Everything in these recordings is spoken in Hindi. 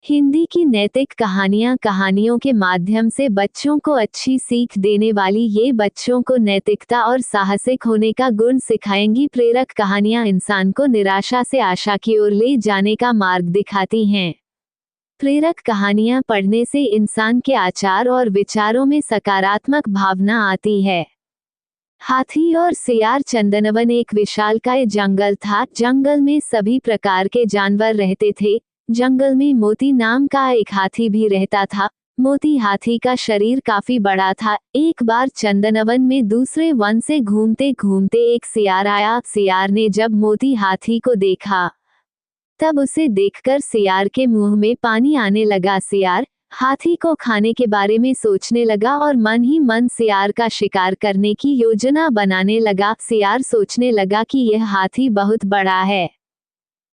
हिंदी की नैतिक कहानियाँ कहानियों के माध्यम से बच्चों को अच्छी सीख देने वाली ये बच्चों को नैतिकता और साहसिक होने का गुण सिखाएंगी। प्रेरक कहानियाँ इंसान को निराशा से आशा की ओर ले जाने का मार्ग दिखाती हैं। प्रेरक कहानियाँ पढ़ने से इंसान के आचार और विचारों में सकारात्मक भावना आती है। हाथी और सियार। चंदनवन एक विशालकाय जंगल था। जंगल में सभी प्रकार के जानवर रहते थे। जंगल में मोती नाम का एक हाथी भी रहता था। मोती हाथी का शरीर काफी बड़ा था। एक बार चंदनवन में दूसरे वन से घूमते घूमते एक सियार आया। सियार ने जब मोती हाथी को देखा तब उसे देखकर सियार के मुंह में पानी आने लगा। सियार हाथी को खाने के बारे में सोचने लगा और मन ही मन सियार का शिकार करने की योजना बनाने लगा। सियार सोचने लगा कि यह हाथी बहुत बड़ा है,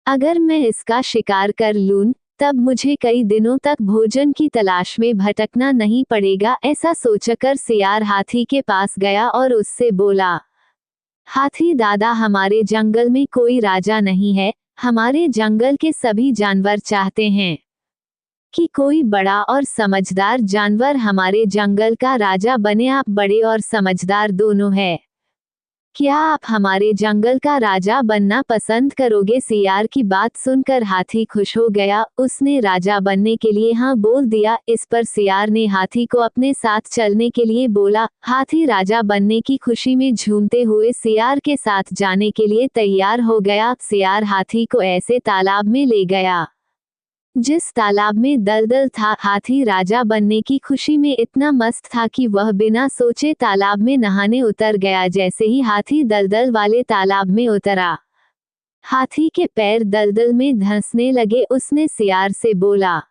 अगर मैं इसका शिकार कर लूं तब मुझे कई दिनों तक भोजन की तलाश में भटकना नहीं पड़ेगा। ऐसा सोचकर सियार हाथी के पास गया और उससे बोला, हाथी दादा, हमारे जंगल में कोई राजा नहीं है। हमारे जंगल के सभी जानवर चाहते हैं कि कोई बड़ा और समझदार जानवर हमारे जंगल का राजा बने। आप बड़े और समझदार दोनों हैं, क्या आप हमारे जंगल का राजा बनना पसंद करोगे? सियार की बात सुनकर हाथी खुश हो गया। उसने राजा बनने के लिए हाँ बोल दिया। इस पर सियार ने हाथी को अपने साथ चलने के लिए बोला। हाथी राजा बनने की खुशी में झूमते हुए सियार के साथ जाने के लिए तैयार हो गया। सियार हाथी को ऐसे तालाब में ले गया जिस तालाब में दलदल था। हाथी राजा बनने की खुशी में इतना मस्त था कि वह बिना सोचे तालाब में नहाने उतर गया। जैसे ही हाथी दलदल वाले तालाब में उतरा, हाथी के पैर दलदल में धंसने लगे। उसने सियार से बोला,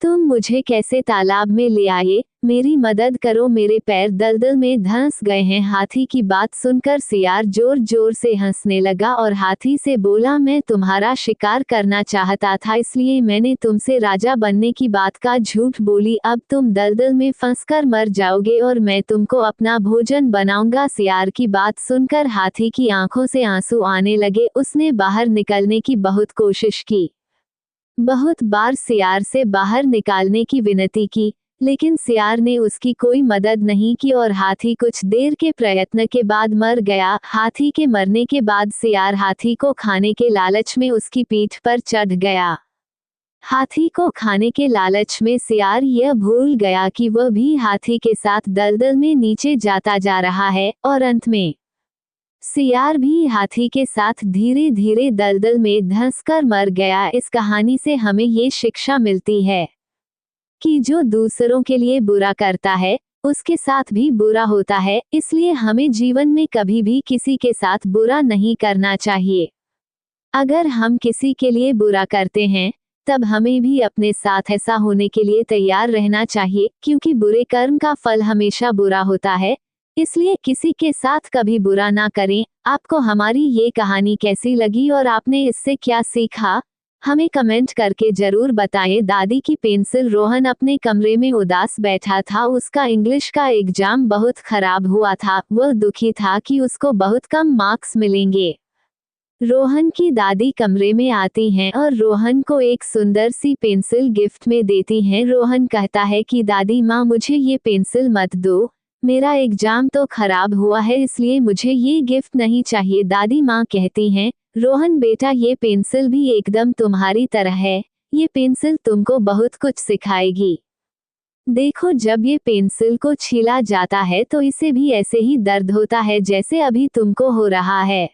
तुम मुझे कैसे तालाब में ले आए? मेरी मदद करो, मेरे पैर दलदल में धंस गए हैं। हाथी की बात सुनकर सियार जोर जोर से हंसने लगा और हाथी से बोला, मैं तुम्हारा शिकार करना चाहता था, इसलिए मैंने तुमसे राजा बनने की बात का झूठ बोली। अब तुम दलदल में फंसकर मर जाओगे और मैं तुमको अपना भोजन बनाऊंगा। सियार की बात सुनकर हाथी की आंखों से आंसू आने लगे। उसने बाहर निकलने की बहुत कोशिश की, बहुत बार सियार से बाहर निकालने की विनती की, लेकिन सियार ने उसकी कोई मदद नहीं की और हाथी कुछ देर के प्रयत्न के बाद मर गया। हाथी के मरने के बाद सियार हाथी को खाने के लालच में उसकी पीठ पर चढ़ गया। हाथी को खाने के लालच में सियार यह भूल गया कि वह भी हाथी के साथ दलदल में नीचे जाता जा रहा है और अंत में सियार भी हाथी के साथ धीरे धीरे दलदल में धंसकर मर गया। इस कहानी से हमें ये शिक्षा मिलती है कि जो दूसरों के लिए बुरा करता है उसके साथ भी बुरा होता है, इसलिए हमें जीवन में कभी भी किसी के साथ बुरा नहीं करना चाहिए। अगर हम किसी के लिए बुरा करते हैं तब हमें भी अपने साथ ऐसा होने के लिए तैयार रहना चाहिए, क्योंकि बुरे कर्म का फल हमेशा बुरा होता है। इसलिए किसी के साथ कभी बुरा ना करें। आपको हमारी ये कहानी कैसी लगी और आपने इससे क्या सीखा, हमें कमेंट करके जरूर बताएं। दादी की पेंसिल। रोहन अपने कमरे में उदास बैठा था। उसका इंग्लिश का एग्जाम बहुत खराब हुआ था। वह दुखी था कि उसको बहुत कम मार्क्स मिलेंगे। रोहन की दादी कमरे में आती हैं और रोहन को एक सुंदर सी पेंसिल गिफ्ट में देती हैं। रोहन कहता है कि दादी माँ, मुझे ये पेंसिल मत दो, मेरा एग्जाम तो खराब हुआ है, इसलिए मुझे ये गिफ्ट नहीं चाहिए। दादी माँ कहती हैं, रोहन बेटा, ये पेंसिल भी एकदम तुम्हारी तरह है। ये पेंसिल तुमको बहुत कुछ सिखाएगी। देखो, जब ये पेंसिल को छीला जाता है तो इसे भी ऐसे ही दर्द होता है जैसे अभी तुमको हो रहा है,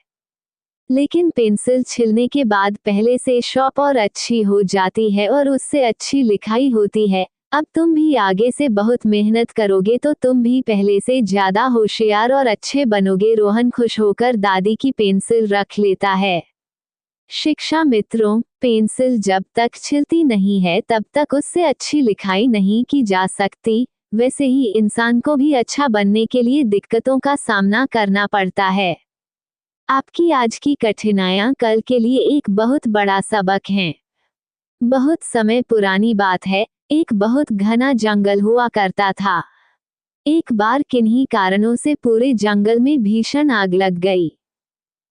लेकिन पेंसिल छिलने के बाद पहले से शार्प और अच्छी हो जाती है और उससे अच्छी लिखाई होती है। अब तुम भी आगे से बहुत मेहनत करोगे तो तुम भी पहले से ज्यादा होशियार और अच्छे बनोगे। रोहन खुश होकर दादी की पेंसिल रख लेता है। शिक्षा मित्रों, पेंसिल जब तक छिलती नहीं है तब तक उससे अच्छी लिखाई नहीं की जा सकती। वैसे ही इंसान को भी अच्छा बनने के लिए दिक्कतों का सामना करना पड़ता है। आपकी आज की कठिनाइयां कल के लिए एक बहुत बड़ा सबक हैं। बहुत समय पुरानी बात है, एक बहुत घना जंगल हुआ करता था। एक बार किन्हीं कारणों से पूरे जंगल में भीषण आग लग गई।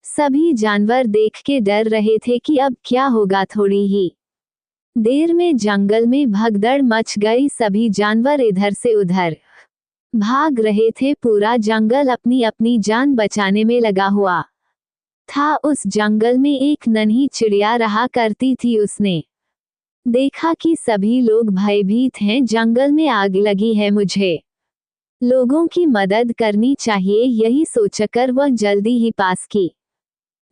सभी जानवर देख के डर रहे थे कि अब क्या होगा। थोड़ी ही देर में जंगल में भगदड़ मच गई, सभी जानवर इधर से उधर भाग रहे थे। पूरा जंगल अपनी अपनी जान बचाने में लगा हुआ था। उस जंगल में एक नन्ही चिड़िया रहा करती थी। उसने देखा कि सभी लोग भयभीत हैं, जंगल में आग लगी है, मुझे लोगों की मदद करनी चाहिए। यही सोचकर वह जल्दी ही पास की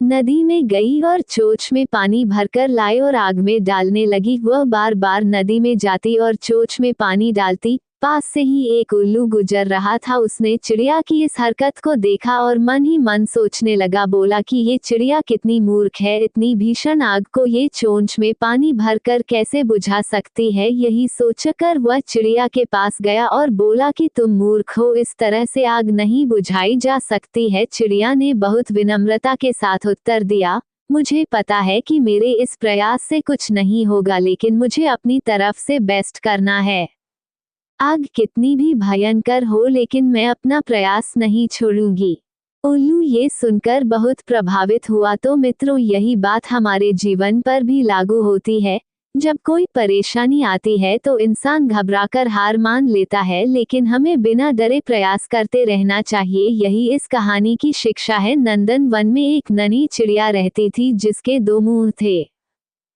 नदी में गई और चोंच में पानी भरकर लाई और आग में डालने लगी। वह बार बार नदी में जाती और चोंच में पानी डालती। पास से ही एक उल्लू गुजर रहा था। उसने चिड़िया की इस हरकत को देखा और मन ही मन सोचने लगा। बोला कि ये चिड़िया कितनी मूर्ख है, इतनी भीषण आग को ये चोंच में पानी भरकर कैसे बुझा सकती है। यही सोचकर वह चिड़िया के पास गया और बोला कि तुम मूर्ख हो, इस तरह से आग नहीं बुझाई जा सकती है। चिड़िया ने बहुत विनम्रता के साथ उत्तर दिया, मुझे पता है कि मेरे इस प्रयास से कुछ नहीं होगा, लेकिन मुझे अपनी तरफ से बेस्ट करना है। आग कितनी भी भयंकर हो, लेकिन मैं अपना प्रयास नहीं छोड़ूंगी। उल्लू ये सुनकर बहुत प्रभावित हुआ। तो मित्रों, यही बात हमारे जीवन पर भी लागू होती है। जब कोई परेशानी आती है तो इंसान घबराकर हार मान लेता है, लेकिन हमें बिना डरे प्रयास करते रहना चाहिए। यही इस कहानी की शिक्षा है। नंदन वन में एक नन्ही चिड़िया रहती थी जिसके 2 मुंह थे।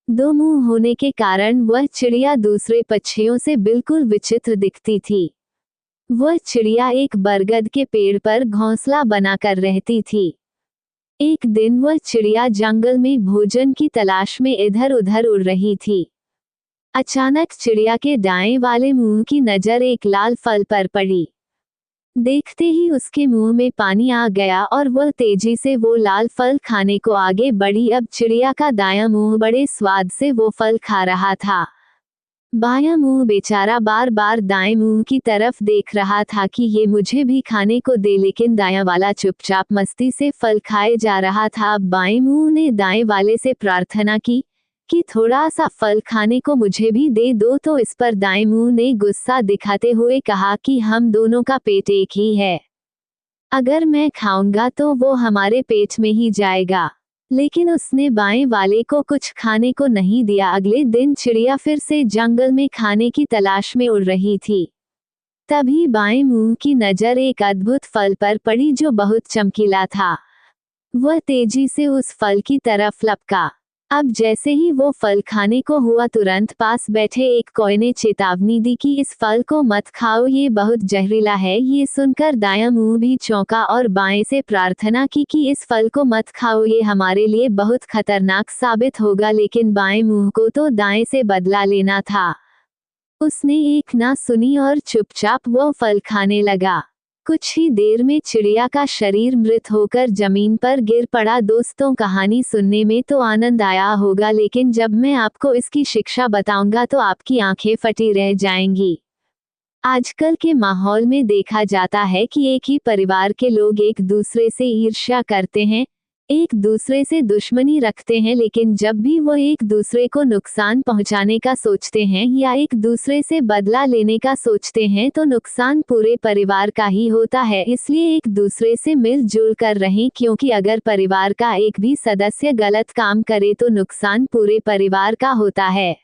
2 मुंह होने के कारण वह चिड़िया दूसरे पक्षियों से बिल्कुल विचित्र दिखती थी। वह चिड़िया एक बरगद के पेड़ पर घोंसला बनाकर रहती थी। एक दिन वह चिड़िया जंगल में भोजन की तलाश में इधर उधर उड़ रही थी। अचानक चिड़िया के दाएं वाले मुंह की नजर एक लाल फल पर पड़ी। देखते ही उसके मुंह में पानी आ गया और वह तेजी से वो लाल फल खाने को आगे बढ़ी। अब चिड़िया का दायां मुंह बड़े स्वाद से वो फल खा रहा था। बायां मुंह बेचारा बार बार दाएं मुंह की तरफ देख रहा था कि ये मुझे भी खाने को दे, लेकिन दायां वाला चुपचाप मस्ती से फल खाए जा रहा था। अब बाएं मुंह ने दाएं वाले से प्रार्थना की कि थोड़ा सा फल खाने को मुझे भी दे दो। तो इस पर दाएं मुंह ने गुस्सा दिखाते हुए कहा कि हम दोनों का पेट एक ही है, अगर मैं खाऊंगा तो वो हमारे पेट में ही जाएगा। लेकिन उसने बाएं वाले को कुछ खाने को नहीं दिया। अगले दिन चिड़िया फिर से जंगल में खाने की तलाश में उड़ रही थी। तभी बाएं मुंह की नजर एक अद्भुत फल पर पड़ी जो बहुत चमकीला था। वह तेजी से उस फल की तरफ लपका। अब जैसे ही वो फल खाने को हुआ, तुरंत पास बैठे एक कौवे ने चेतावनी दी कि इस फल को मत खाओ, ये बहुत जहरीला है। ये सुनकर दायां मुंह भी चौंका और बाएं से प्रार्थना की कि इस फल को मत खाओ, ये हमारे लिए बहुत खतरनाक साबित होगा। लेकिन बाएं मुंह को तो दाएं से बदला लेना था। उसने एक ना सुनी और चुपचाप वो फल खाने लगा। कुछ ही देर में चिड़िया का शरीर मृत होकर जमीन पर गिर पड़ा। दोस्तों, कहानी सुनने में तो आनंद आया होगा, लेकिन जब मैं आपको इसकी शिक्षा बताऊंगा तो आपकी आंखें फटी रह जाएंगी। आजकल के माहौल में देखा जाता है कि एक ही परिवार के लोग एक दूसरे से ईर्ष्या करते हैं, एक दूसरे से दुश्मनी रखते हैं, लेकिन जब भी वो एक दूसरे को नुकसान पहुंचाने का सोचते हैं या एक दूसरे से बदला लेने का सोचते हैं तो नुकसान पूरे परिवार का ही होता है। इसलिए एक दूसरे से मिलजुल कर रहें, क्योंकि अगर परिवार का एक भी सदस्य गलत काम करे तो नुकसान पूरे परिवार का होता है।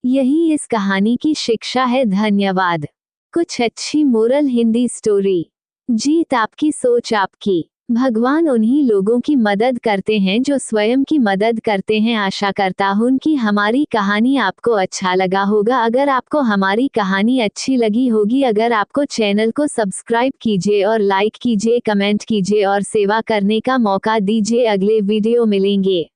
यही इस कहानी की शिक्षा है। धन्यवाद। कुछ अच्छी मोरल हिंदी स्टोरी। जीत आपकी, सोच आपकी। भगवान उन्हीं लोगों की मदद करते हैं जो स्वयं की मदद करते हैं। आशा करता हूँ कि हमारी कहानी आपको अच्छा लगा होगा। अगर आपको हमारी कहानी अच्छी लगी होगी, अगर आपको चैनल को सब्सक्राइब कीजिए और लाइक कीजिए, कमेंट कीजिए और सेवा करने का मौका दीजिए। अगले वीडियो मिलेंगे।